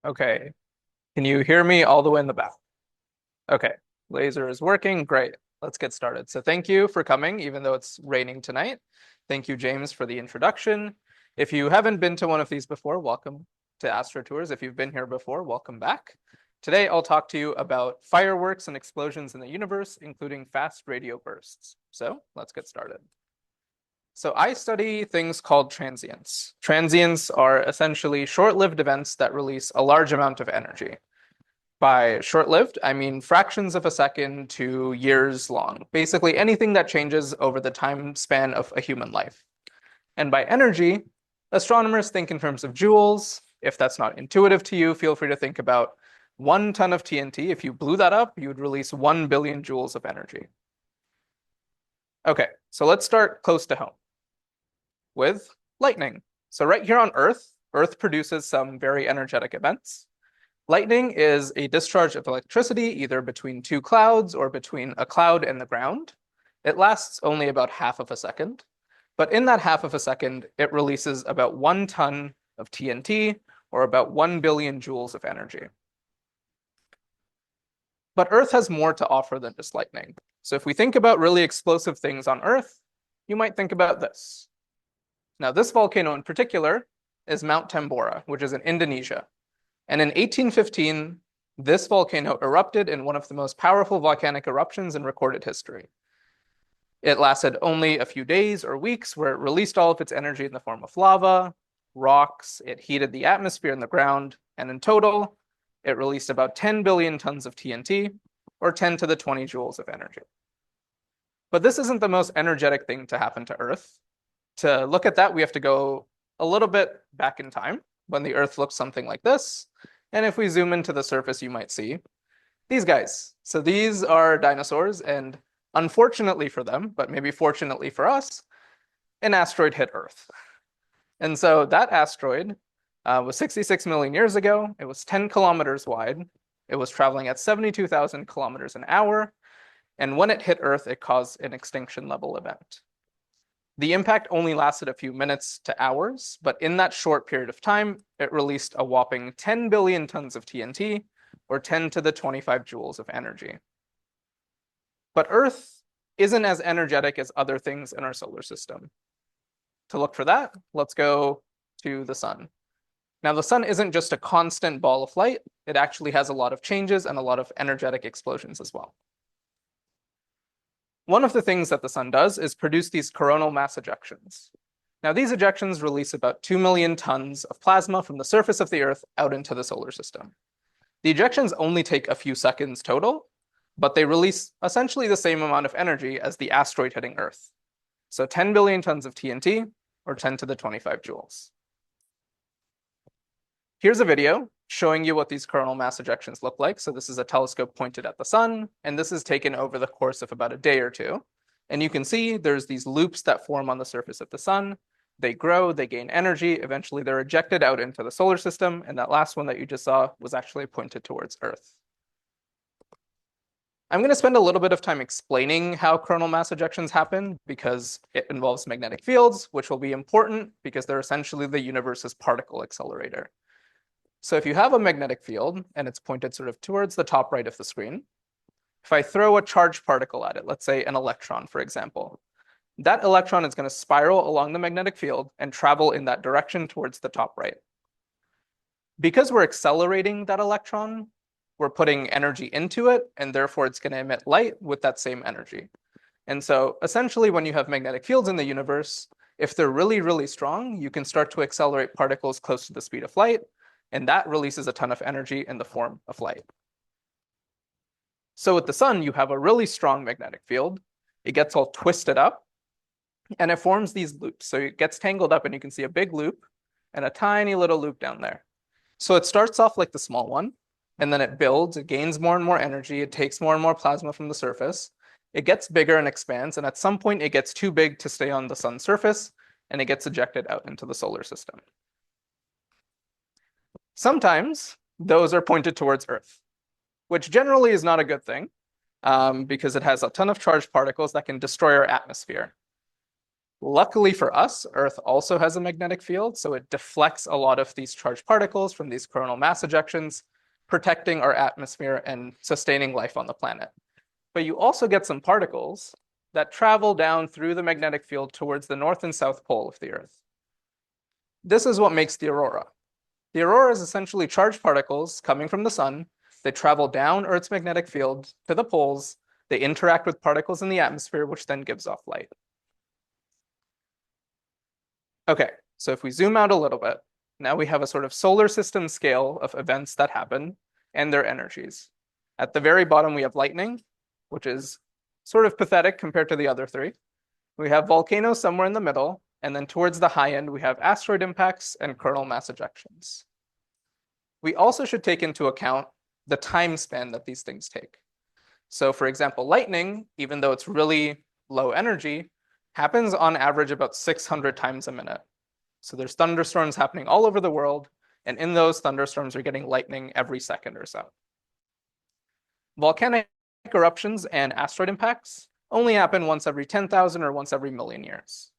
Okay. Can you hear me all the way in the back? Okay. Laser is working. Great. Let's get started. So thank you for coming, even though it's raining tonight. Thank you, James, for the introduction. If you haven't been to one of these before, welcome to AstroTours. If you've been here before, welcome back. Today, I'll talk to you about fireworks and explosions in the universe, including fast radio bursts. So let's get started. So I study things called transients. Transients are essentially short-lived events that release a large amount of energy. By short-lived, I mean fractions of a second to years long. Basically anything that changes over the time span of a human life. And by energy, astronomers think in terms of joules. If that's not intuitive to you, feel free to think about 1 ton of TNT. If you blew that up, you would release 1 billion joules of energy. Okay, so let's start close to home with lightning. So right here on Earth, Earth produces some very energetic events. Lightning is a discharge of electricity either between two clouds or between a cloud and the ground. It lasts only about half of a second, but in that half of a second, it releases about 1 ton of TNT, or about 1 billion joules of energy. But Earth has more to offer than just lightning. So if we think about really explosive things on Earth, you might think about this. Now, this volcano in particular is Mount Tambora, which is in Indonesia. And in 1815, this volcano erupted in one of the most powerful volcanic eruptions in recorded history. It lasted only a few days or weeks, where it released all of its energy in the form of lava, rocks, it heated the atmosphere and the ground, and in total, it released about 10 billion tons of TNT, or 10 to the 20 joules of energy. But this isn't the most energetic thing to happen to Earth. To look at that, we have to go a little bit back in time, when the Earth looked something like this. And if we zoom into the surface, you might see these guys. So these are dinosaurs, and unfortunately for them, but maybe fortunately for us, an asteroid hit Earth. And so that asteroid was 66 million years ago. It was 10 kilometers wide. It was traveling at 72,000 kilometers an hour. And when it hit Earth, it caused an extinction level event. The impact only lasted a few minutes to hours, but in that short period of time, it released a whopping 10 billion tons of TNT, or 10 to the 25 joules of energy. But Earth isn't as energetic as other things in our solar system. To look for that, let's go to the sun. Now, the sun isn't just a constant ball of light. It actually has a lot of changes and a lot of energetic explosions as well. One of the things that the sun does is produce these coronal mass ejections. Now, these ejections release about 2 million tons of plasma from the surface of the Earth out into the solar system. The ejections only take a few seconds total, but they release essentially the same amount of energy as the asteroid hitting Earth. So 10 billion tons of TNT, or 10 to the 25 joules. Here's a video showing you what these coronal mass ejections look like. So this is a telescope pointed at the sun, and this is taken over the course of about a day or two. And you can see there's these loops that form on the surface of the sun. They grow, they gain energy, eventually they're ejected out into the solar system, and that last one that you just saw was actually pointed towards Earth. I'm going to spend a little bit of time explaining how coronal mass ejections happen because it involves magnetic fields, which will be important because they're essentially the universe's particle accelerator. So if you have a magnetic field and it's pointed sort of towards the top right of the screen, if I throw a charged particle at it, let's say an electron, for example, that electron is going to spiral along the magnetic field and travel in that direction towards the top right. Because we're accelerating that electron, we're putting energy into it, and therefore it's going to emit light with that same energy. And so essentially when you have magnetic fields in the universe, if they're really, really strong, you can start to accelerate particles close to the speed of light, and that releases a ton of energy in the form of light. So with the sun, you have a really strong magnetic field. It gets all twisted up, and it forms these loops. So it gets tangled up, and you can see a big loop and a tiny little loop down there. So it starts off like the small one, and then it builds, it gains more and more energy, it takes more and more plasma from the surface. It gets bigger and expands, and at some point it gets too big to stay on the sun's surface, and it gets ejected out into the solar system. Sometimes those are pointed towards Earth, which generally is not a good thing because it has a ton of charged particles that can destroy our atmosphere. Luckily for us, Earth also has a magnetic field, so it deflects a lot of these charged particles from these coronal mass ejections, protecting our atmosphere and sustaining life on the planet. But you also get some particles that travel down through the magnetic field towards the north and south pole of the Earth. This is what makes the aurora. The aurora is essentially charged particles coming from the sun. They travel down Earth's magnetic field to the poles. They interact with particles in the atmosphere, which then gives off light. Okay, so if we zoom out a little bit, now we have a sort of solar system scale of events that happen and their energies. At the very bottom, we have lightning, which is sort of pathetic compared to the other three. We have volcanoes somewhere in the middle, and then towards the high end, we have asteroid impacts and coronal mass ejections. We also should take into account the time span that these things take. So for example, lightning, even though it's really low energy, happens on average about 600 times a minute. So there's thunderstorms happening all over the world, and in those thunderstorms, you're getting lightning every second or so. Volcanic eruptions and asteroid impacts only happen once every 10,000 or once every million years.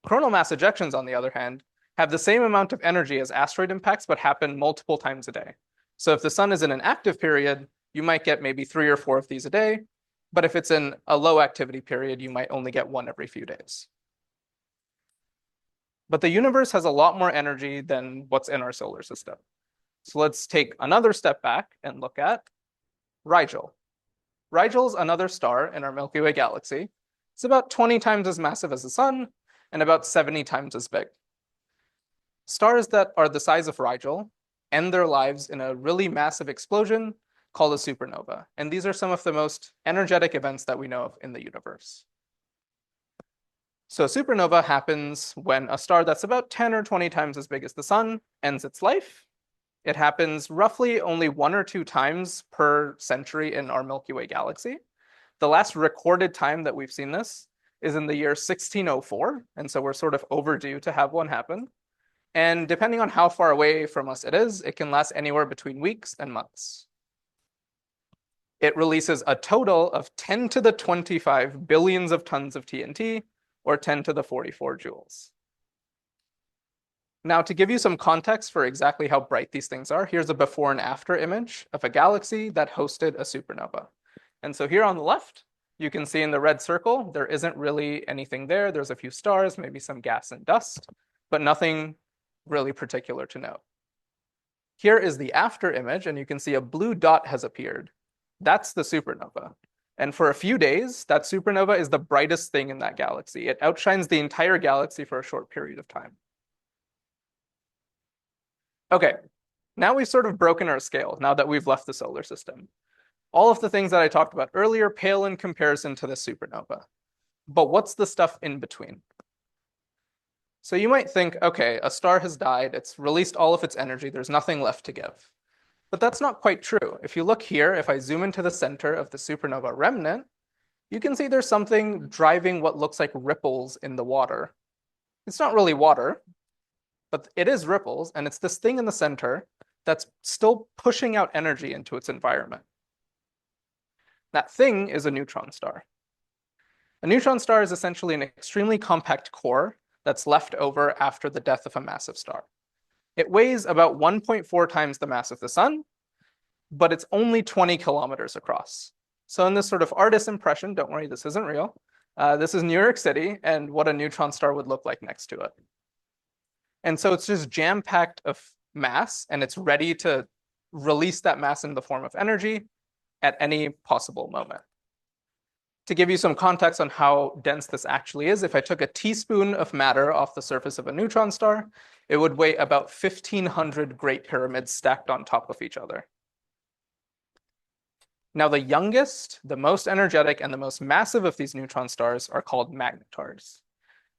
Coronal mass ejections, on the other hand, have the same amount of energy as asteroid impacts, but happen multiple times a day. So if the sun is in an active period, you might get maybe 3 or 4 of these a day. But if it's in a low activity period, you might only get 1 every few days. But the universe has a lot more energy than what's in our solar system. So let's take another step back and look at Rigel. Rigel's another star in our Milky Way galaxy. It's about 20 times as massive as the sun and about 70 times as big. Stars that are the size of Rigel end their lives in a really massive explosion called a supernova. And these are some of the most energetic events that we know of in the universe. So a supernova happens when a star that's about 10 or 20 times as big as the sun ends its life. It happens roughly only 1 or 2 times per century in our Milky Way galaxy. The last recorded time that we've seen this is in the year 1604, and so we're sort of overdue to have one happen. And depending on how far away from us it is, it can last anywhere between weeks and months. It releases a total of 10 to the 25 billions of tons of TNT, or 10 to the 44 joules. Now, to give you some context for exactly how bright these things are, here's a before and after image of a galaxy that hosted a supernova. And so here on the left, you can see in the red circle, there isn't really anything there. There's a few stars, maybe some gas and dust, but nothing really particular to note. Here is the after image, and you can see a blue dot has appeared. That's the supernova. And for a few days, that supernova is the brightest thing in that galaxy. It outshines the entire galaxy for a short period of time. Okay, now we've sort of broken our scale now that we've left the solar system. All of the things that I talked about earlier pale in comparison to the supernova. But what's the stuff in between? So you might think, okay, a star has died, it's released all of its energy, there's nothing left to give. But that's not quite true. If you look here, if I zoom into the center of the supernova remnant, you can see there's something driving what looks like ripples in the water. It's not really water, but it is ripples, and it's this thing in the center that's still pushing out energy into its environment. That thing is a neutron star. A neutron star is essentially an extremely compact core that's left over after the death of a massive star. It weighs about 1.4 times the mass of the sun, but it's only 20 kilometers across. So in this sort of artist impression, don't worry, this isn't real. This is New York City and what a neutron star would look like next to it. And so it's just jam-packed of mass, and it's ready to release that mass in the form of energy at any possible moment. To give you some context on how dense this actually is, if I took a teaspoon of matter off the surface of a neutron star, it would weigh about 1,500 Great Pyramids stacked on top of each other. Now, the youngest, the most energetic, and the most massive of these neutron stars are called magnetars.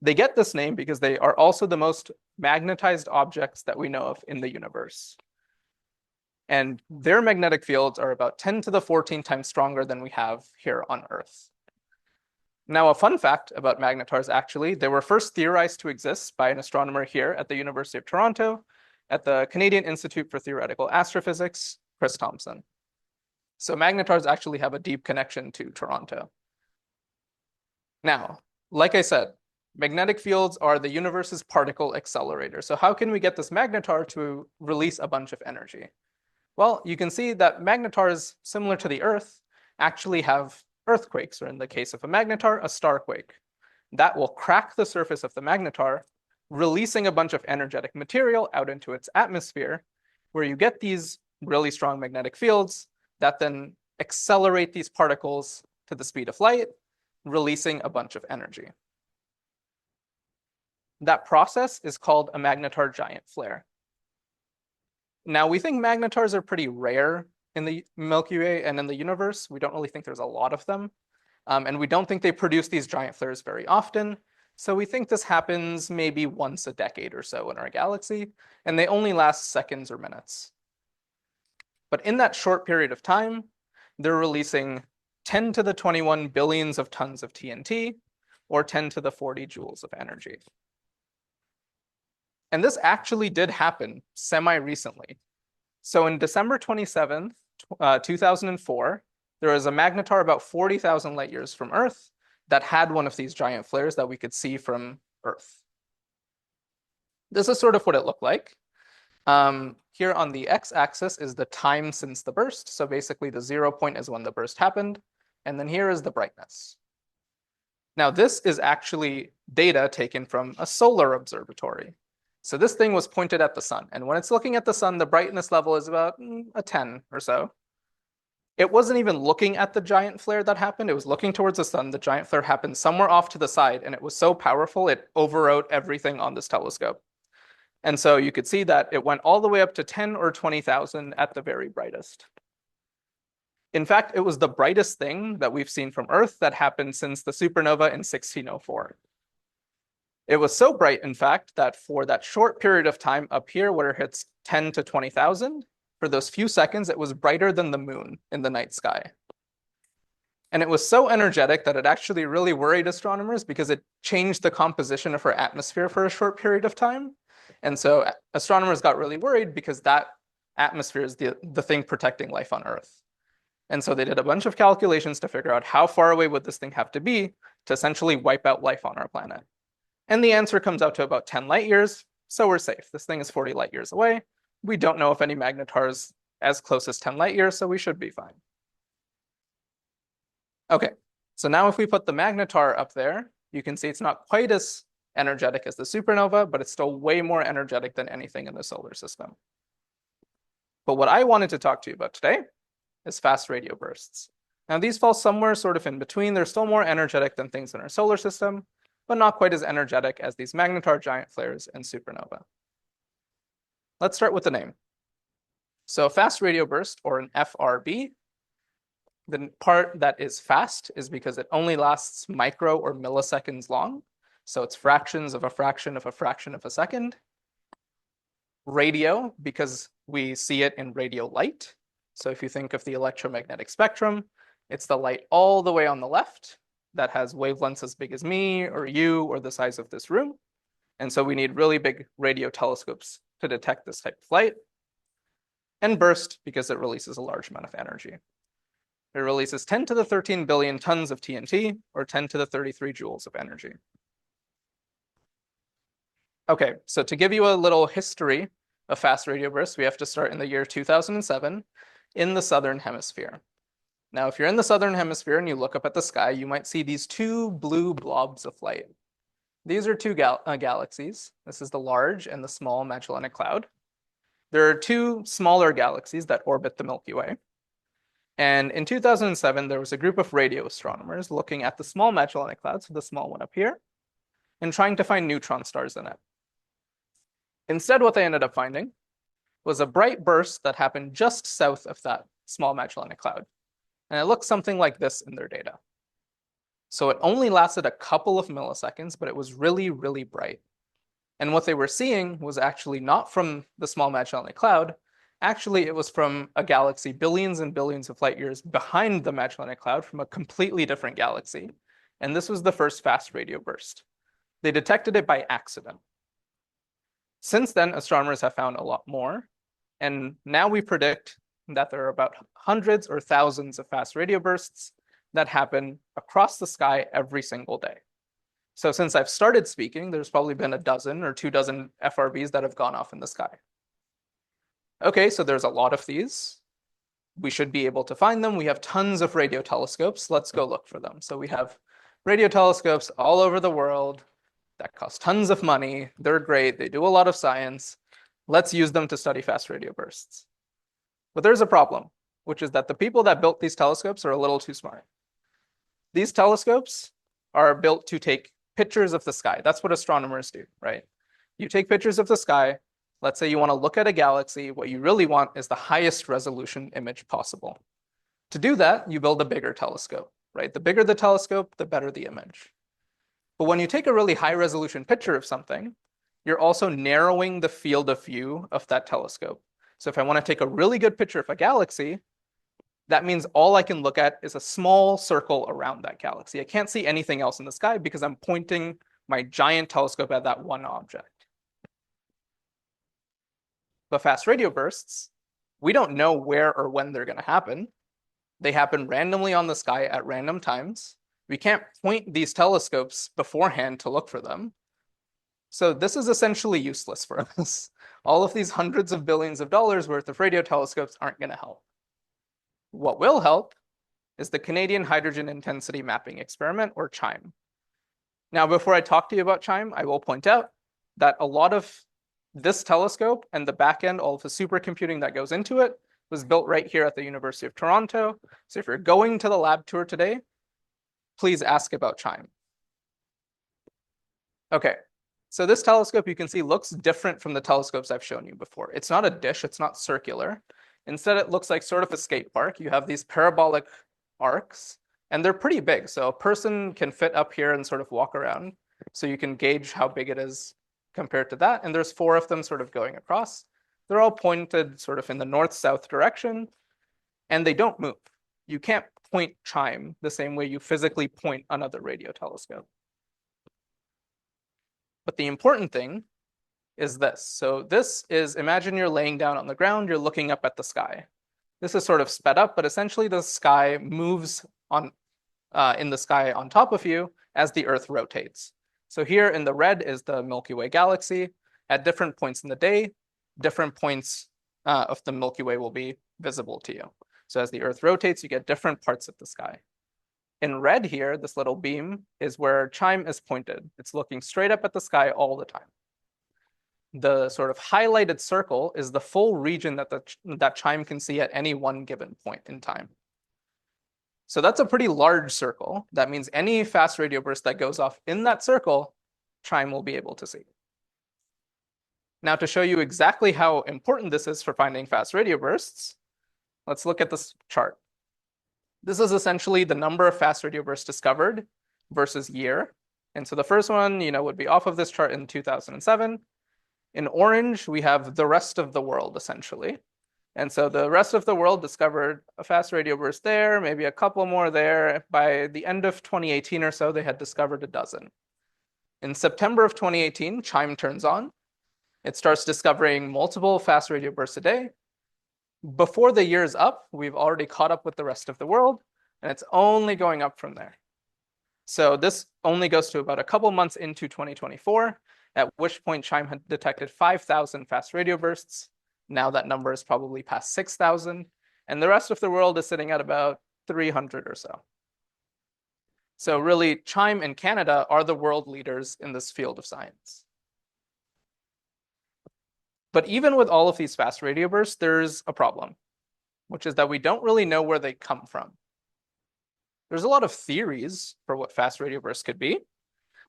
They get this name because they are also the most magnetized objects that we know of in the universe. And their magnetic fields are about 10 to the 14 times stronger than we have here on Earth. Now, a fun fact about magnetars, actually, they were first theorized to exist by an astronomer here at the University of Toronto, at the Canadian Institute for Theoretical Astrophysics, Chris Thompson. So magnetars actually have a deep connection to Toronto. Now, like I said, Magnetic fields are the universe's particle accelerator. So how can we get this magnetar to release a bunch of energy? Well, you can see that magnetars, similar to the Earth, actually have earthquakes, or in the case of a magnetar, a starquake. That will crack the surface of the magnetar, releasing a bunch of energetic material out into its atmosphere, where you get these really strong magnetic fields that then accelerate these particles to the speed of light, releasing a bunch of energy. That process is called a magnetar giant flare. Now, we think magnetars are pretty rare in the Milky Way and in the universe. We don't really think there's a lot of them. And we don't think they produce these giant flares very often. So we think this happens maybe once a decade or so in our galaxy, and they only last seconds or minutes. But in that short period of time, they're releasing 10 to the 21 billions of tons of TNT, or 10 to the 40 joules of energy. And this actually did happen semi-recently. So in December 27th, 2004, there was a magnetar about 40,000 light years from Earth that had one of these giant flares that we could see from Earth. This is sort of what it looked like. Here on the x-axis is the time since the burst. So basically the 0 point is when the burst happened. And then here is the brightness. Now this is actually data taken from a solar observatory. So this thing was pointed at the sun. And when it's looking at the sun, the brightness level is about a 10 or so. It wasn't even looking at the giant flare that happened. It was looking towards the sun. The giant flare happened somewhere off to the side, and it was so powerful, it overwrote everything on this telescope. And so you could see that it went all the way up to 10 or 20,000 at the very brightest. In fact, it was the brightest thing that we've seen from Earth that happened since the supernova in 1604. It was so bright, in fact, that for that short period of time up here where it hits 10 to 20,000, for those few seconds, it was brighter than the moon in the night sky. And it was so energetic that it actually really worried astronomers because it changed the composition of our atmosphere for a short period of time. And so astronomers got really worried because that atmosphere is the thing protecting life on Earth. And so they did a bunch of calculations to figure out how far away would this thing have to be to essentially wipe out life on our planet. And the answer comes out to about 10 light years, so we're safe. This thing is 40 light years away. We don't know if any magnetar is as close as 10 light years, so we should be fine. Okay, so now if we put the magnetar up there, you can see it's not quite as energetic as the supernova, but it's still way more energetic than anything in the solar system. But what I wanted to talk to you about today is fast radio bursts. Now these fall somewhere sort of in between. They're still more energetic than things in our solar system, but not quite as energetic as these magnetar giant flares and supernova. Let's start with the name. So a fast radio burst, or an FRB, the part that is fast is because it only lasts micro or milliseconds long. So it's fractions of a fraction of a fraction of a second. Radio, because we see it in radio light. So if you think of the electromagnetic spectrum, it's the light all the way on the left that has wavelengths as big as me or you or the size of this room. And so we need really big radio telescopes to detect this type of light. And burst, because it releases a large amount of energy. It releases 10 to the 13 billion tons of TNT, or 10 to the 33 joules of energy. Okay, so to give you a little history of fast radio bursts, we have to start in the year 2007 in the southern hemisphere. Now, if you're in the southern hemisphere and you look up at the sky, you might see these two blue blobs of light. These are two galaxies. This is the large and the small Magellanic Cloud. There are two smaller galaxies that orbit the Milky Way. And in 2007, there was a group of radio astronomers looking at the small Magellanic Cloud, so the small one up here, and trying to find neutron stars in it. Instead, what they ended up finding was a bright burst that happened just south of that small Magellanic Cloud. And it looks something like this in their data. So it only lasted a couple of milliseconds, but it was really, really bright. And what they were seeing was actually not from the small Magellanic Cloud. Actually, it was from a galaxy billions and billions of light years behind the Magellanic Cloud from a completely different galaxy. And this was the first fast radio burst. They detected it by accident. Since then, astronomers have found a lot more. And now we predict that there are about hundreds or thousands of fast radio bursts that happen across the sky every single day. So since I've started speaking, there's probably been a dozen or 2 dozen FRBs that have gone off in the sky. Okay, so there's a lot of these. We should be able to find them. We have tons of radio telescopes. Let's go look for them. So we have radio telescopes all over the world that cost tons of money. They're great. They do a lot of science. Let's use them to study fast radio bursts. But there's a problem, which is that the people that built these telescopes are a little too smart. These telescopes are built to take pictures of the sky. That's what astronomers do, right? You take pictures of the sky. Let's say you want to look at a galaxy. What you really want is the highest resolution image possible. To do that, you build a bigger telescope, right? The bigger the telescope, the better the image. But when you take a really high resolution picture of something, you're also narrowing the field of view of that telescope. So if I want to take a really good picture of a galaxy, that means all I can look at is a small circle around that galaxy. I can't see anything else in the sky because I'm pointing my giant telescope at that one object. But fast radio bursts, we don't know where or when they're going to happen. They happen randomly on the sky at random times. We can't point these telescopes beforehand to look for them. So this is essentially useless for us. All of these hundreds of billions of dollars worth of radio telescopes aren't going to help. What will help is the Canadian Hydrogen Intensity Mapping Experiment, or CHIME. Now, before I talk to you about CHIME, I will point out that a lot of this telescope and the back end, all of the supercomputing that goes into it, was built right here at the University of Toronto. So if you're going to the lab tour today, please ask about CHIME. Okay, so this telescope you can see looks different from the telescopes I've shown you before. It's not a dish, it's not circular. Instead, it looks like sort of a skate park. You have these parabolic arcs, and they're pretty big. So a person can fit up here and sort of walk around. So you can gauge how big it is compared to that. And there's 4 of them sort of going across. They're all pointed sort of in the north-south direction, and they don't move. You can't point CHIME the same way you physically point another radio telescope. But the important thing is this. So this is, imagine you're laying down on the ground, you're looking up at the sky. This is sort of sped up, but essentially the sky moves on in the sky on top of you as the Earth rotates. So here in the red is the Milky Way galaxy. At different points in the day, different points of the Milky Way will be visible to you. So as the Earth rotates, you get different parts of the sky. In red here, this little beam is where CHIME is pointed. It's looking straight up at the sky all the time. The sort of highlighted circle is the full region that CHIME can see at any one given point in time. So that's a pretty large circle. That means any fast radio burst that goes off in that circle, CHIME will be able to see. Now, to show you exactly how important this is for finding fast radio bursts, let's look at this chart. This is essentially the number of fast radio bursts discovered versus year. And so the first one, would be off of this chart in 2007. In orange, we have the rest of the world, essentially. And so the rest of the world discovered a fast radio burst there, maybe a couple more there. By the end of 2018 or so, they had discovered a dozen. In September of 2018, CHIME turns on. It starts discovering multiple fast radio bursts a day. Before the year's up, we've already caught up with the rest of the world, and it's only going up from there. So this only goes to about a couple months into 2024, at which point CHIME had detected 5,000 fast radio bursts. Now that number is probably past 6,000, and the rest of the world is sitting at about 300 or so. So really, CHIME and Canada are the world leaders in this field of science. But even with all of these fast radio bursts, there's a problem, which is that we don't really know where they come from. There's a lot of theories for what fast radio bursts could be.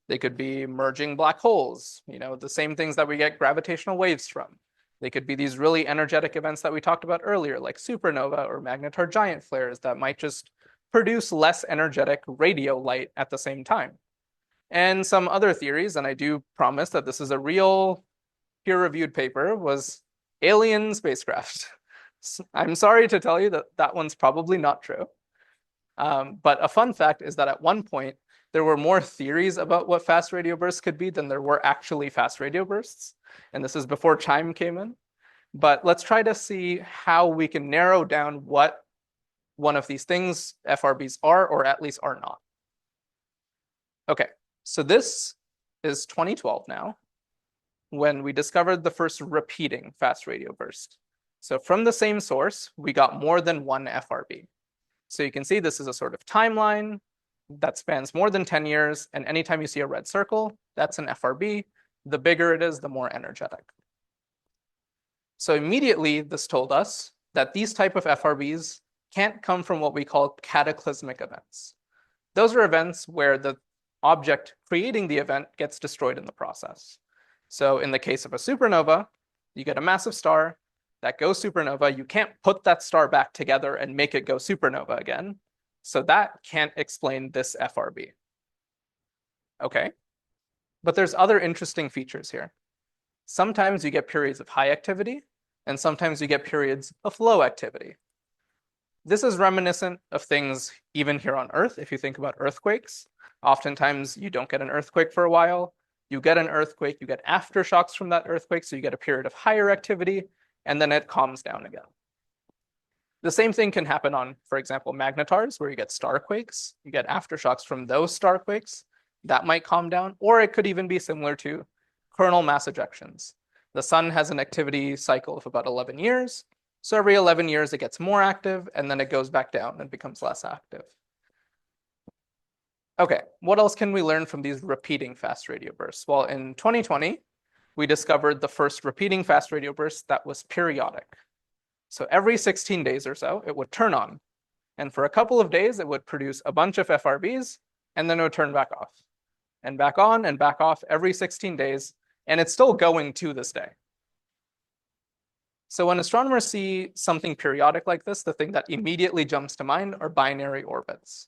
They could be merging black holes, the same things that we get gravitational waves from. They could be these really energetic events that we talked about earlier, like supernova or magnetar giant flares that might just produce less energetic radio light at the same time. And some other theories, and I do promise that this is a real peer-reviewed paper, was alien spacecraft. I'm sorry to tell you that that one's probably not true. But a fun fact is that at one point, there were more theories about what fast radio bursts could be than there were actually fast radio bursts. And this is before CHIME came in. But let's try to see how we can narrow down what one of these things FRBs are, or at least are not. Okay, So this is 2012 now, when we discovered the first repeating fast radio burst. So from the same source, we got more than one FRB. So you can see this is a sort of timeline that spans more than 10 years, and anytime you see a red circle, that's an FRB. The bigger it is, the more energetic. So immediately, this told us that these type of FRBs can't come from what we call cataclysmic events. Those are events where the object creating the event gets destroyed in the process. So in the case of a supernova, you get a massive star that goes supernova. You can't put that star back together and make it go supernova again. So that can't explain this FRB. Okay, but there's other interesting features here. Sometimes you get periods of high activity, and sometimes you get periods of low activity. This is reminiscent of things even here on Earth. If you think about earthquakes, oftentimes you don't get an earthquake for a while. You get an earthquake, you get aftershocks from that earthquake, so you get a period of higher activity, and then it calms down again. The same thing can happen on, for example, magnetars, where you get starquakes. You get aftershocks from those starquakes. That might calm down, or it could even be similar to coronal mass ejections. The sun has an activity cycle of about 11 years. So every 11 years, it gets more active, and then it goes back down and becomes less active. Okay, what else can we learn from these repeating fast radio bursts? Well, in 2020, we discovered the first repeating fast radio burst that was periodic. So every 16 days or so, it would turn on. And for a couple of days, it would produce a bunch of FRBs, and then it would turn back off. And back on and back off every 16 days, and it's still going to this day. So when astronomers see something periodic like this, the thing that immediately jumps to mind are binary orbits.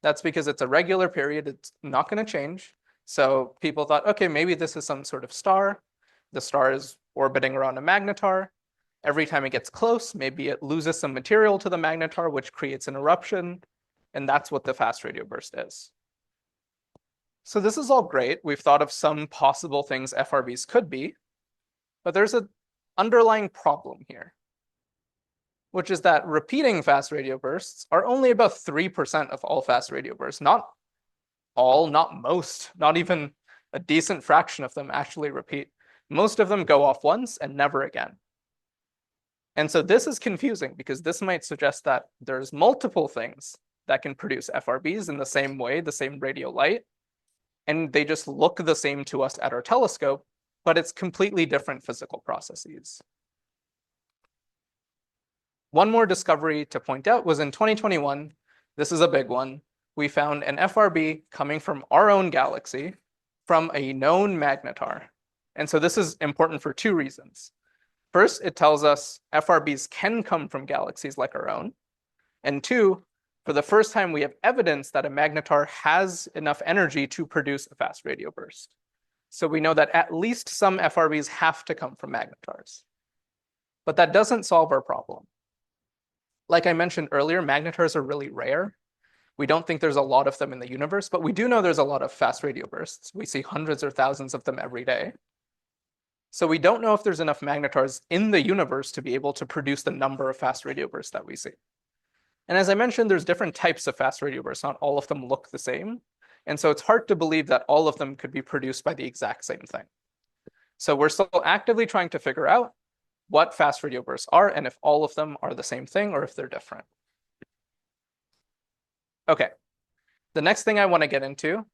That's because it's a regular period, it's not going to change. So people thought, okay, maybe this is some sort of star. The star is orbiting around a magnetar. Every time it gets close, maybe it loses some material to the magnetar, which creates an eruption. And that's what the fast radio burst is. So this is all great. We've thought of some possible things FRBs could be, but there's an underlying problem here, which is that repeating fast radio bursts are only about 3% of all fast radio bursts. Not all, not most, not even a decent fraction of them actually repeat. Most of them go off once and never again. And so this is confusing because this might suggest that there's multiple things that can produce FRBs in the same way, the same radio light, and they just look the same to us at our telescope, but it's completely different physical processes. One more discovery to point out was in 2021. This is a big one. We found an FRB coming from our own galaxy from a known magnetar. And so this is important for two reasons. First, it tells us FRBs can come from galaxies like our own. And two, for the first time, we have evidence that a magnetar has enough energy to produce a fast radio burst. So we know that at least some FRBs have to come from magnetars. But that doesn't solve our problem. Like I mentioned earlier, magnetars are really rare. We don't think there's a lot of them in the universe, but we do know there's a lot of fast radio bursts. We see hundreds or thousands of them every day. So we don't know if there's enough magnetars in the universe to be able to produce the number of fast radio bursts that we see. And as I mentioned, there's different types of fast radio bursts. Not all of them look the same. And so it's hard to believe that all of them could be produced by the exact same thing. So we're still actively trying to figure out what fast radio bursts are and if all of them are the same thing or if they're different. Okay, the next thing I want to get into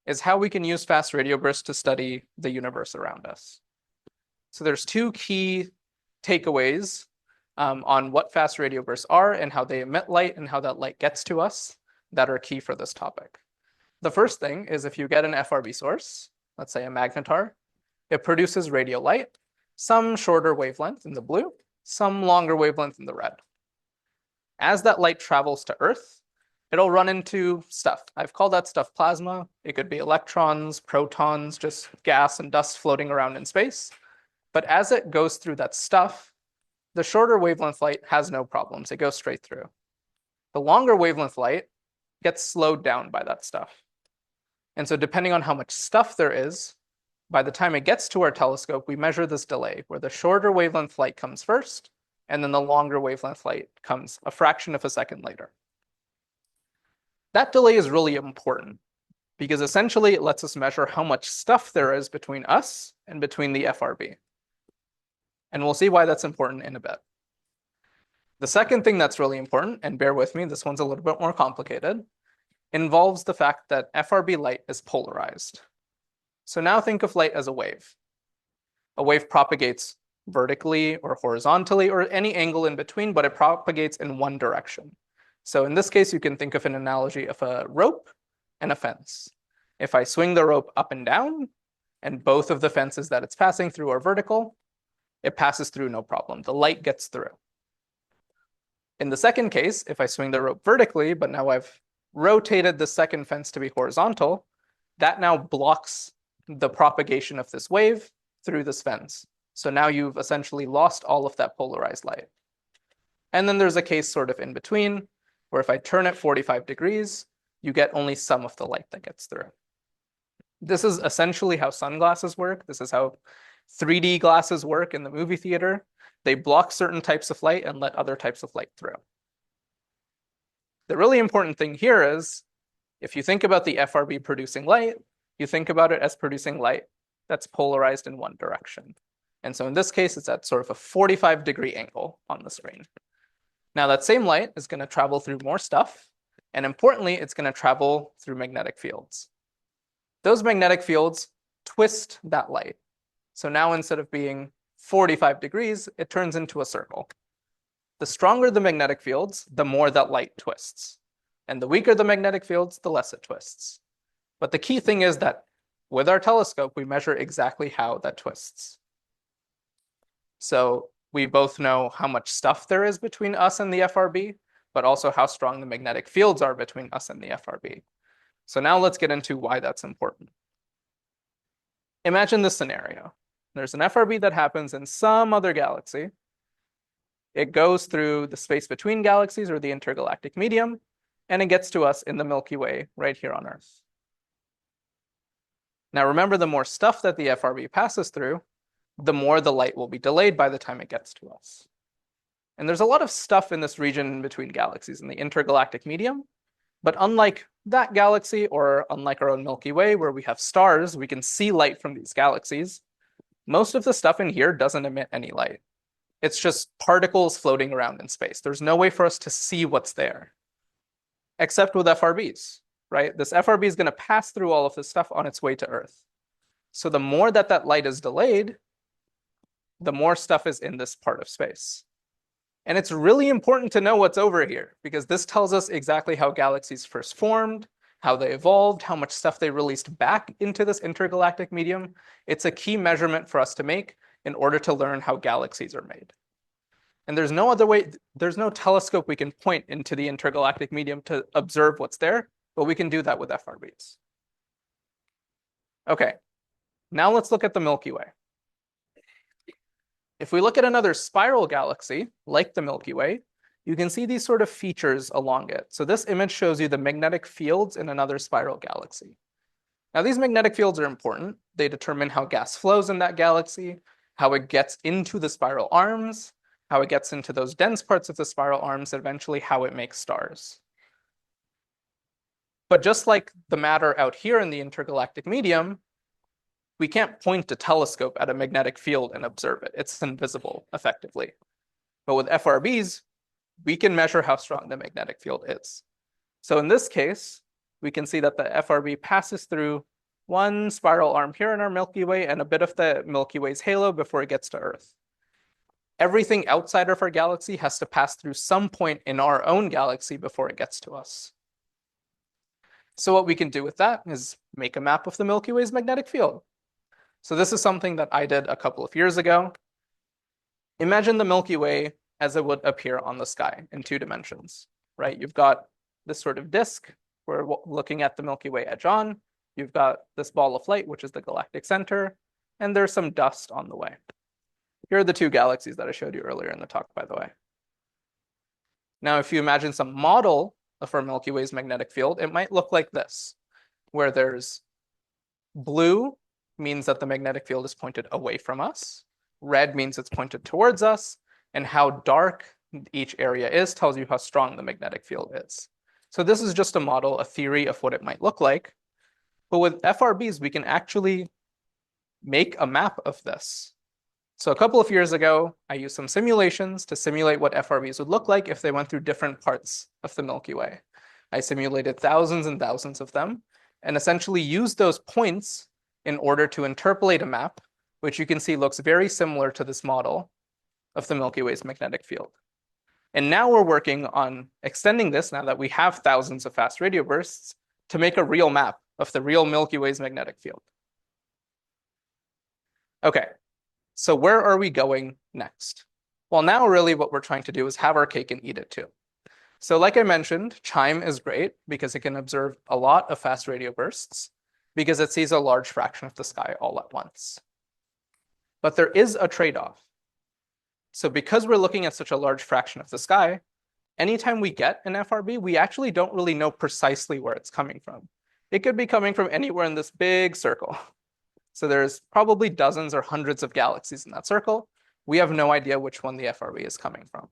is how we can use fast radio bursts to study the universe around us. So there's two key takeaways on what fast radio bursts are and how they emit light and how that light gets to us that are key for this topic. The first thing is if you get an FRB source, let's say a magnetar, it produces radio light, some shorter wavelength in the blue, some longer wavelength in the red. As that light travels to Earth, it'll run into stuff. I've called that stuff plasma. It could be electrons, protons, just gas and dust floating around in space. But as it goes through that stuff, the shorter wavelength light has no problems. It goes straight through. The longer wavelength light gets slowed down by that stuff. And so depending on how much stuff there is, by the time it gets to our telescope, we measure this delay where the shorter wavelength light comes first, and then the longer wavelength light comes a fraction of a second later. That delay is really important because essentially it lets us measure how much stuff there is between us and between the FRB. And we'll see why that's important in a bit. The second thing that's really important, and bear with me, this one's a little bit more complicated, involves the fact that FRB light is polarized. So now think of light as a wave. A wave propagates vertically or horizontally or any angle in between, but it propagates in one direction. So in this case, you can think of an analogy of a rope and a fence. If I swing the rope up and down, and both of the fences that it's passing through are vertical, it passes through no problem. The light gets through. In the second case, if I swing the rope vertically, but now I've rotated the second fence to be horizontal, that now blocks the propagation of this wave through this fence. So now you've essentially lost all of that polarized light. And then there's a case sort of in between, where if I turn it 45 degrees, you get only some of the light that gets through. This is essentially how sunglasses work. This is how 3D glasses work in the movie theater. They block certain types of light and let other types of light through. The really important thing here is, if you think about the FRB producing light, you think about it as producing light that's polarized in one direction. And so in this case, it's at sort of a 45-degree angle on the screen. Now that same light is going to travel through more stuff, and importantly, it's going to travel through magnetic fields. Those magnetic fields twist that light. So now instead of being 45 degrees, it turns into a circle. The stronger the magnetic fields, the more that light twists. And the weaker the magnetic fields, the less it twists. But the key thing is that with our telescope, we measure exactly how that twists. So we both know how much stuff there is between us and the FRB, but also how strong the magnetic fields are between us and the FRB. So now let's get into why that's important. Imagine this scenario. There's an FRB that happens in some other galaxy. It goes through the space between galaxies, or the intergalactic medium, and it gets to us in the Milky Way right here on Earth. Now remember, the more stuff that the FRB passes through, the more the light will be delayed by the time it gets to us. And there's a lot of stuff in this region between galaxies in the intergalactic medium, but unlike that galaxy, or unlike our own Milky Way, where we have stars, we can see light from these galaxies, most of the stuff in here doesn't emit any light. It's just particles floating around in space. There's no way for us to see what's there, except with FRBs, right? This FRB is going to pass through all of this stuff on its way to Earth. So the more that that light is delayed, the more stuff is in this part of space. And it's really important to know what's over here, because this tells us exactly how galaxies first formed, how they evolved, how much stuff they released back into this intergalactic medium. It's a key measurement for us to make in order to learn how galaxies are made. And there's no other way, there's no telescope we can point into the intergalactic medium to observe what's there, but we can do that with FRBs. Okay, now let's look at the Milky Way. If we look at another spiral galaxy, like the Milky Way, you can see these sort of features along it. So this image shows you the magnetic fields in another spiral galaxy. Now these magnetic fields are important. They determine how gas flows in that galaxy, how it gets into the spiral arms, how it gets into those dense parts of the spiral arms, and eventually how it makes stars. But just like the matter out here in the intergalactic medium, we can't point a telescope at a magnetic field and observe it. It's invisible, effectively. But with FRBs, we can measure how strong the magnetic field is. So in this case, we can see that the FRB passes through one spiral arm here in our Milky Way and a bit of the Milky Way's halo before it gets to Earth. Everything outside of our galaxy has to pass through some point in our own galaxy before it gets to us. So what we can do with that is make a map of the Milky Way's magnetic field. So this is something that I did a couple of years ago. Imagine the Milky Way as it would appear on the sky in 2 dimensions, right? You've got this sort of disk we're looking at the Milky Way edge on. You've got this ball of light, which is the galactic center, and there's some dust on the way. Here are the 2 galaxies that I showed you earlier in the talk, by the way. Now, if you imagine some model of our Milky Way's magnetic field, it might look like this, where there's blue means that the magnetic field is pointed away from us. Red means it's pointed towards us. And how dark each area is tells you how strong the magnetic field is. So this is just a model, a theory of what it might look like. But with FRBs, we can actually make a map of this. So a couple of years ago, I used some simulations to simulate what FRBs would look like if they went through different parts of the Milky Way. I simulated thousands and thousands of them and essentially used those points in order to interpolate a map, which you can see looks very similar to this model of the Milky Way's magnetic field. And now we're working on extending this, now that we have thousands of fast radio bursts, to make a real map of the real Milky Way's magnetic field. Okay, so where are we going next? Well, now really what we're trying to do is have our cake and eat it too. So like I mentioned, CHIME is great because it can observe a lot of fast radio bursts because it sees a large fraction of the sky all at once. But there is a trade-off. So because we're looking at such a large fraction of the sky, anytime we get an FRB, we actually don't really know precisely where it's coming from. It could be coming from anywhere in this big circle. So there's probably dozens or hundreds of galaxies in that circle. We have no idea which one the FRB is coming from.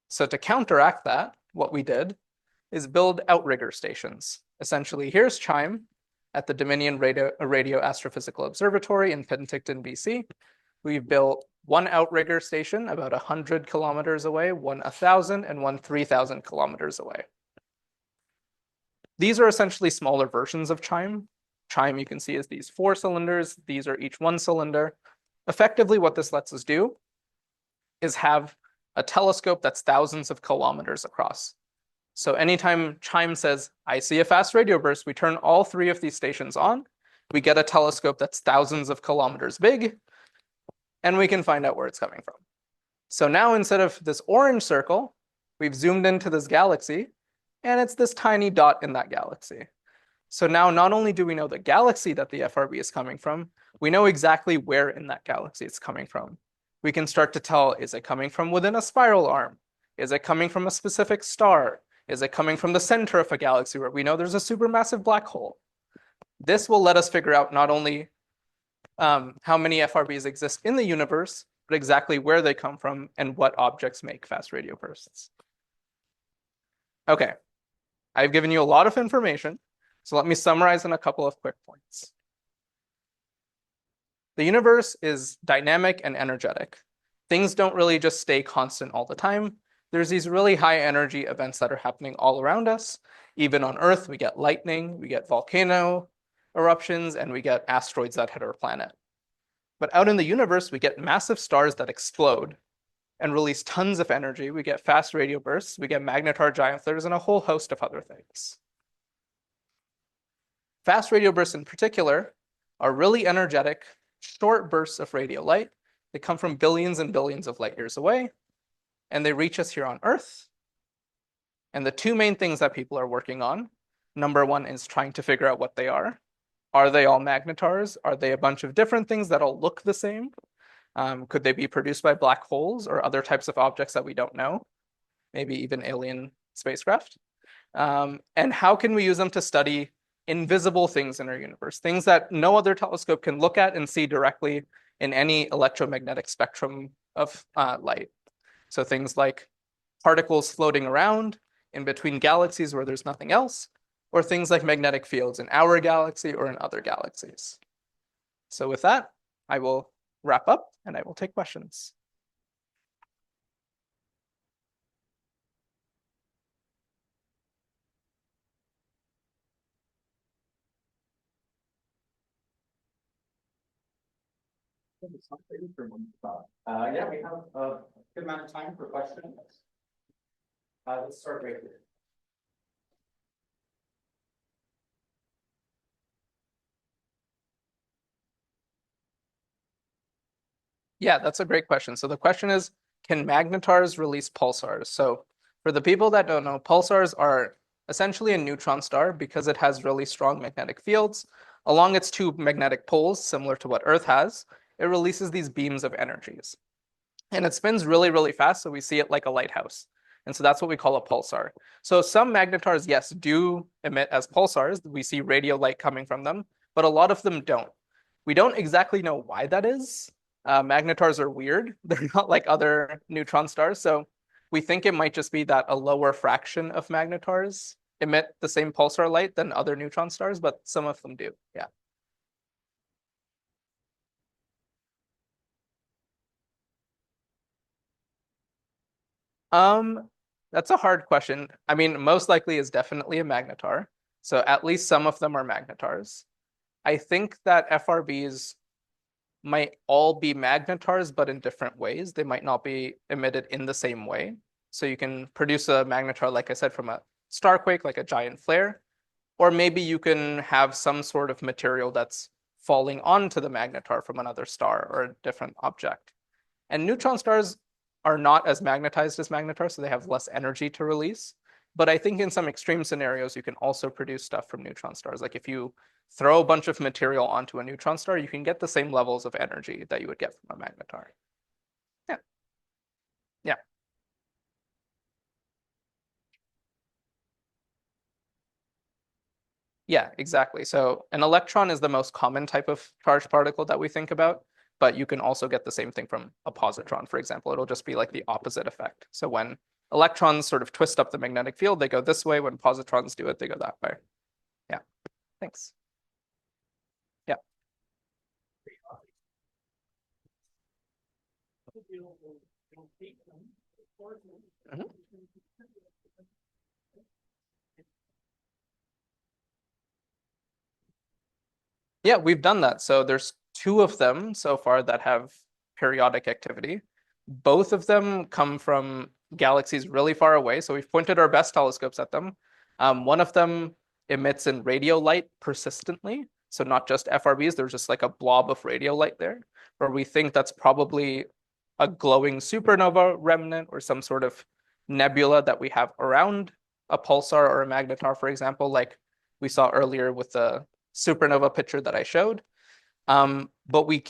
So to counteract that, what we did is build outrigger stations. Essentially, here's CHIME at the Dominion Radio Astrophysical Observatory in Penticton, BC. We've built one outrigger station about 100 kilometers away, one 1,000, and one 3,000 kilometers away. These are essentially smaller versions of CHIME. CHIME, you can see, is these 4 cylinders. These are each 1 cylinder. Effectively, what this lets us do is have a telescope that's thousands of kilometers across. So anytime CHIME says, I see a fast radio burst, we turn all 3 of these stations on. We get a telescope that's thousands of kilometers big, and we can find out where it's coming from. So now instead of this orange circle, we've zoomed into this galaxy, and it's this tiny dot in that galaxy. So now not only do we know the galaxy that the FRB is coming from, we know exactly where in that galaxy it's coming from. We can start to tell, is it coming from within a spiral arm? Is it coming from a specific star? Is it coming from the center of a galaxy where we know there's a supermassive black hole? This will let us figure out not only how many FRBs exist in the universe, but exactly where they come from and what objects make fast radio bursts. Okay, I've given you a lot of information, so let me summarize in a couple of quick points. The universe is dynamic and energetic. Things don't really just stay constant all the time. There's these really high energy events that are happening all around us. Even on Earth, we get lightning, we get volcano eruptions, and we get asteroids that hit our planet. But out in the universe, we get massive stars that explode and release tons of energy. We get fast radio bursts, we get magnetar giant flares, and a whole host of other things. Fast radio bursts in particular are really energetic, short bursts of radio light. They come from billions and billions of light years away, and they reach us here on Earth. And the 2 main things that people are working on, number 1 is trying to figure out what they are. Are they all magnetars? Are they a bunch of different things that all look the same? Could they be produced by black holes or other types of objects that we don't know? Maybe even alien spacecraft. And how can we use them to study invisible things in our universe, things that no other telescope can look at and see directly in any electromagnetic spectrum of light. So things like particles floating around in between galaxies where there's nothing else, or things like magnetic fields in our galaxy or in other galaxies. So with that, I will wrap up and I will take questions. Yeah, we have a good amount of time for questions. Let's start right here. Yeah, that's a great question. So the question is, can magnetars release pulsars? So for the people that don't know, pulsars are essentially a neutron star because it has really strong magnetic fields. Along its 2 magnetic poles, similar to what Earth has, it releases these beams of energies. And it spins really, really fast, so we see it like a lighthouse. And so that's what we call a pulsar. So some magnetars, yes, do emit as pulsars. We see radio light coming from them, but a lot of them don't. We don't exactly know why that is. Magnetars are weird. They're not like other neutron stars. So we think it might just be that a lower fraction of magnetars emit the same pulsar light than other neutron stars, but some of them do. Yeah. That's a hard question. I mean, most likely is definitely a magnetar. So at least some of them are magnetars. I think that FRBs might all be magnetars, but in different ways. They might not be emitted in the same way. So you can produce a magnetar, like I said, from a starquake, like a giant flare, or maybe you can have some sort of material that's falling onto the magnetar from another star or a different object. And neutron stars are not as magnetized as magnetars, so they have less energy to release. But I think in some extreme scenarios, you can also produce stuff from neutron stars. Like if you throw a bunch of material onto a neutron star, you can get the same levels of energy that you would get from a magnetar. Yeah. Yeah. Yeah, exactly. So an electron is the most common type of charged particle that we think about, but you can also get the same thing from a positron, for example. It'll just be like the opposite effect. So when electrons sort of twist up the magnetic field, they go this way. When positrons do it, they go that way. Yeah, thanks. Yeah. Mhm. Yeah, we've done that. So there's two of them so far that have periodic activity. Both of them come from galaxies really far away. So we've pointed our best telescopes at them. One of them emits in radio light persistently. So not just FRBs, there's just like a blob of radio light there, where we think that's probably a glowing supernova remnant or some sort of nebula that we have around a pulsar or a magnetar, for example, like we saw earlier with the supernova picture that I showed. But we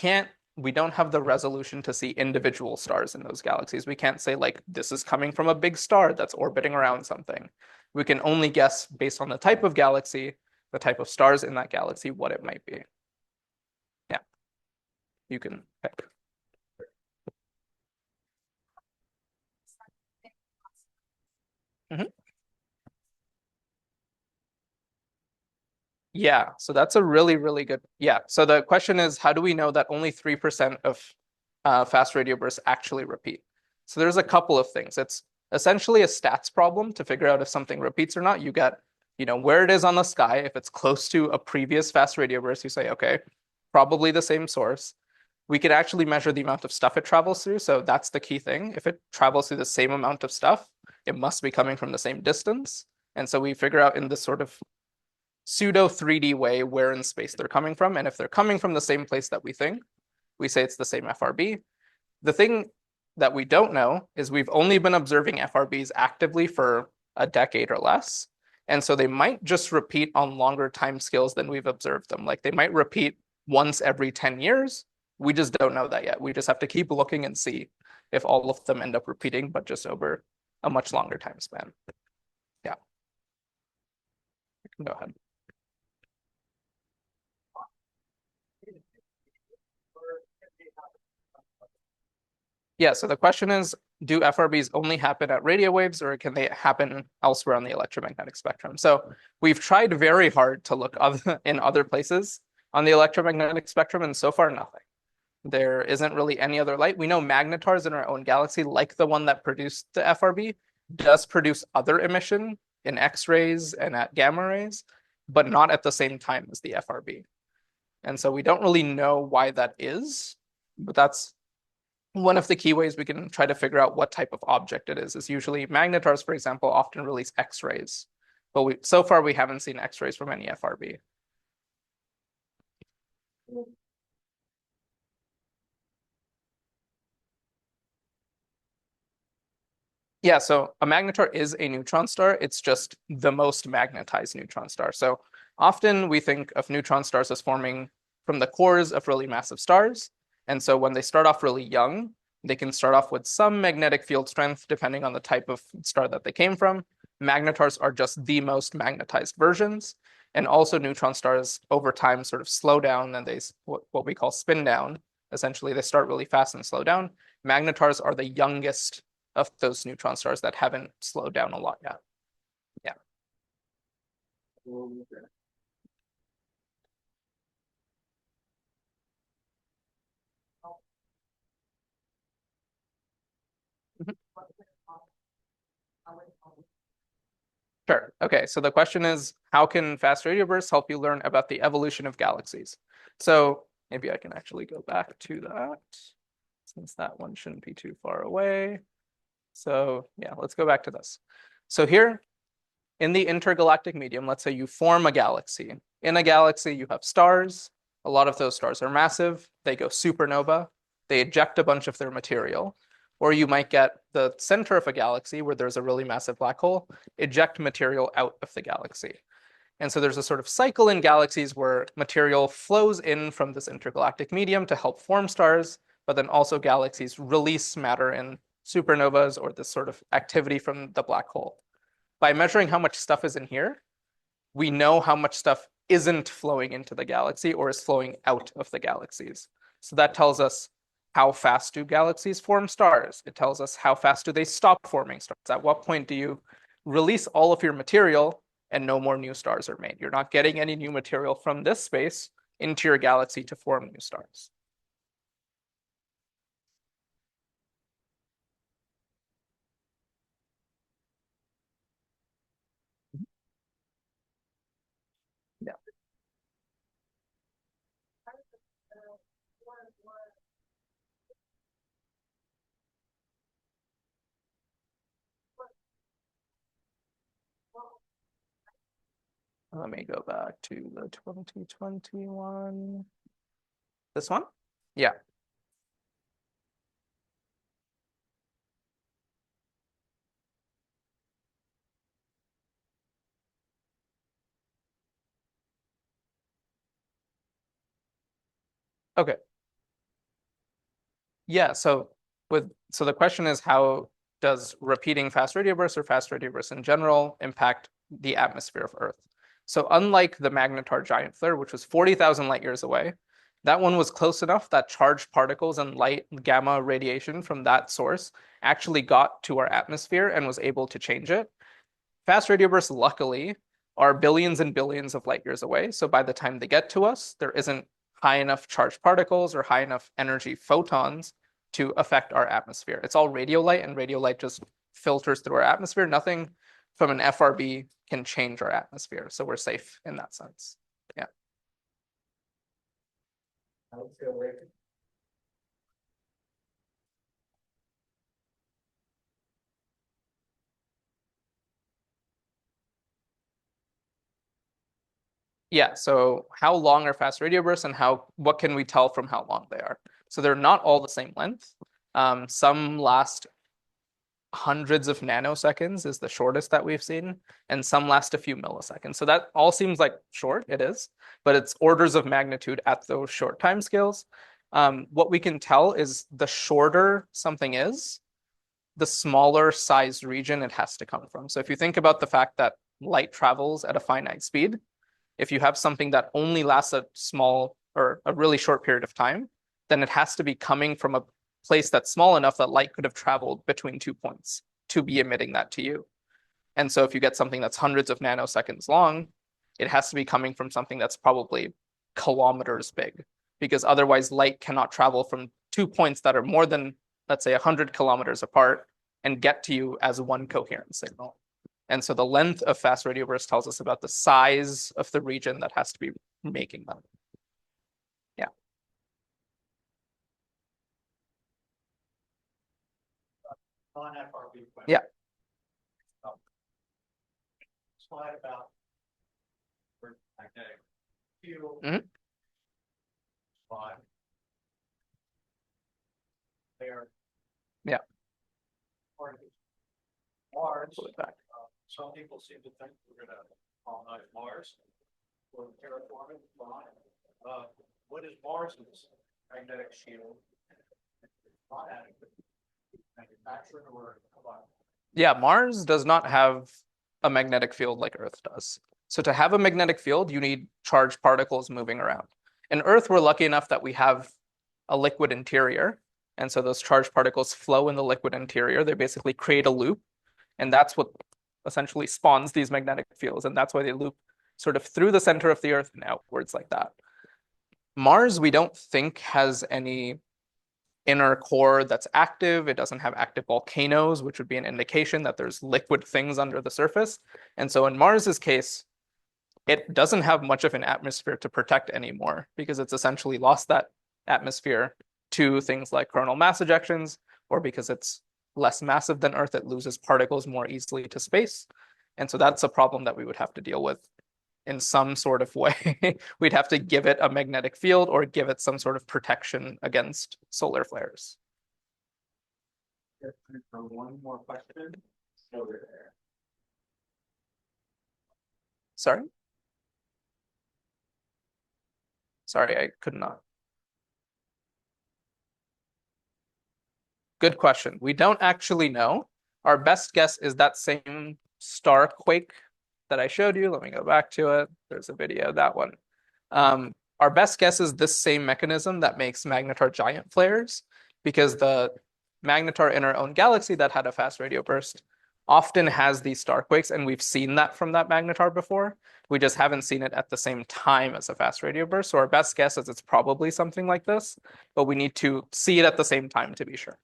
don't have the resolution to see individual stars in those galaxies. We can't say like this is coming from a big star that's orbiting around something. We can only guess based on the type of galaxy, the type of stars in that galaxy, what it might be. Yeah, you can pick. Mhm. Yeah, so that's a really, really good. Yeah, so the question is, how do we know that only 3% of fast radio bursts actually repeat? So there's a couple of things. It's essentially a stats problem to figure out if something repeats or not. You get, where it is on the sky. If it's close to a previous fast radio burst, you say, okay, probably the same source. We could actually measure the amount of stuff it travels through. So that's the key thing. If it travels through the same amount of stuff, it must be coming from the same distance. And so we figure out in this sort of pseudo 3D way where in space they're coming from. And if they're coming from the same place that we think, we say it's the same FRB. The thing that we don't know is we've only been observing FRBs actively for a decade or less. And so they might just repeat on longer time scales than we've observed them. Like they might repeat once every 10 years. We just don't know that yet. We just have to keep looking and see if all of them end up repeating, but just over a much longer time span. Yeah. Go ahead. Yeah, so the question is, do FRBs only happen at radio waves or can they happen elsewhere on the electromagnetic spectrum? So we've tried very hard to look in other places on the electromagnetic spectrum, and so far nothing. There isn't really any other light. We know magnetars in our own galaxy, like the one that produced the FRB, does produce other emission in X-rays and at gamma rays, but not at the same time as the FRB. And so we don't really know why that is, but that's one of the key ways we can try to figure out what type of object it is usually magnetars, for example, often release X-rays, but so far we haven't seen X-rays from any FRB. Yeah, so a magnetar is a neutron star. It's just the most magnetized neutron star. So often we think of neutron stars as forming from the cores of really massive stars. And so when they start off really young, they can start off with some magnetic field strength depending on the type of star that they came from. Magnetars are just the most magnetized versions. And also neutron stars over time sort of slow down and they what we call spin down. Essentially, they start really fast and slow down. Magnetars are the youngest of those neutron stars that haven't slowed down a lot yet. Yeah. Mhm. Sure. Okay, so the question is, how can fast radio bursts help you learn about the evolution of galaxies? So maybe I can actually go back to that, since that one shouldn't be too far away. So yeah, let's go back to this. So here in the intergalactic medium, let's say you form a galaxy. In a galaxy, you have stars. A lot of those stars are massive. They go supernova. They eject a bunch of their material. Or you might get the center of a galaxy where there's a really massive black hole, eject material out of the galaxy. And so there's a sort of cycle in galaxies where material flows in from this intergalactic medium to help form stars, but then also galaxies release matter in supernovas or this sort of activity from the black hole. By measuring how much stuff is in here, we know how much stuff isn't flowing into the galaxy or is flowing out of the galaxies. So that tells us how fast do galaxies form stars. It tells us how fast do they stop forming stars. At what point do you release all of your material and no more new stars are made? You're not getting any new material from this space into your galaxy to form new stars. Yeah. Let me go back to the 2021. This one? Yeah. Okay. Yeah, so the question is, how does repeating fast radio bursts or fast radio bursts in general impact the atmosphere of Earth? So unlike the magnetar giant flare, which was 40,000 light years away, that one was close enough that charged particles and light gamma radiation from that source actually got to our atmosphere and was able to change it. Fast radio bursts, luckily, are billions and billions of light years away. So by the time they get to us, there isn't high enough charged particles or high enough energy photons to affect our atmosphere. It's all radio light, and radio light just filters through our atmosphere. Nothing from an FRB can change our atmosphere. So we're safe in that sense. Yeah. Yeah, so how long are fast radio bursts and what can we tell from how long they are? So they're not all the same length. Some last hundreds of nanoseconds is the shortest that we've seen, and some last a few milliseconds. So that all seems like short, it is, but it's orders of magnitude at those short time scales. What we can tell is the shorter something is, the smaller sized region it has to come from. So if you think about the fact that light travels at a finite speed, if you have something that only lasts a small or a really short period of time, then it has to be coming from a place that's small enough that light could have traveled between 2 points to be emitting that to you. And so if you get something that's hundreds of nanoseconds long, it has to be coming from something that's probably kilometers big, because otherwise light cannot travel from 2 points that are more than, let's say, 100 kilometers apart and get to you as one coherent signal. And so the length of fast radio bursts tells us about the size of the region that has to be making them. Yeah. On FRB question. Yeah. Slide about magnetic field. Mhm. Slide. There. Yeah. Mars. Pull it back. Some people seem to think we're going to colonize Mars or terraforming. What is Mars's magnetic shield? Not adequate. Manufactured or come on. Yeah, Mars does not have a magnetic field like Earth does. So to have a magnetic field, you need charged particles moving around. In Earth, we're lucky enough that we have a liquid interior. And so those charged particles flow in the liquid interior. They basically create a loop. And that's what essentially spawns these magnetic fields. And that's why they loop sort of through the center of the Earth and outwards like that. Mars, we don't think has any inner core that's active. It doesn't have active volcanoes, which would be an indication that there's liquid things under the surface. And so in Mars's case, it doesn't have much of an atmosphere to protect anymore because it's essentially lost that atmosphere to things like coronal mass ejections, or because it's less massive than Earth, it loses particles more easily to space. And so that's a problem that we would have to deal with in some sort of way. We'd have to give it a magnetic field or give it some sort of protection against solar flares. For one more question, over there. Sorry? Sorry, I could not. Good question. We don't actually know. Our best guess is that same star quake that I showed you. Let me go back to it. There's a video, that one. Our best guess is this same mechanism that makes magnetar giant flares, because the magnetar in our own galaxy that had a fast radio burst often has these star quakes, and we've seen that from that magnetar before. We just haven't seen it at the same time as a fast radio burst. So our best guess is it's probably something like this, but we need to see it at the same time to be sure.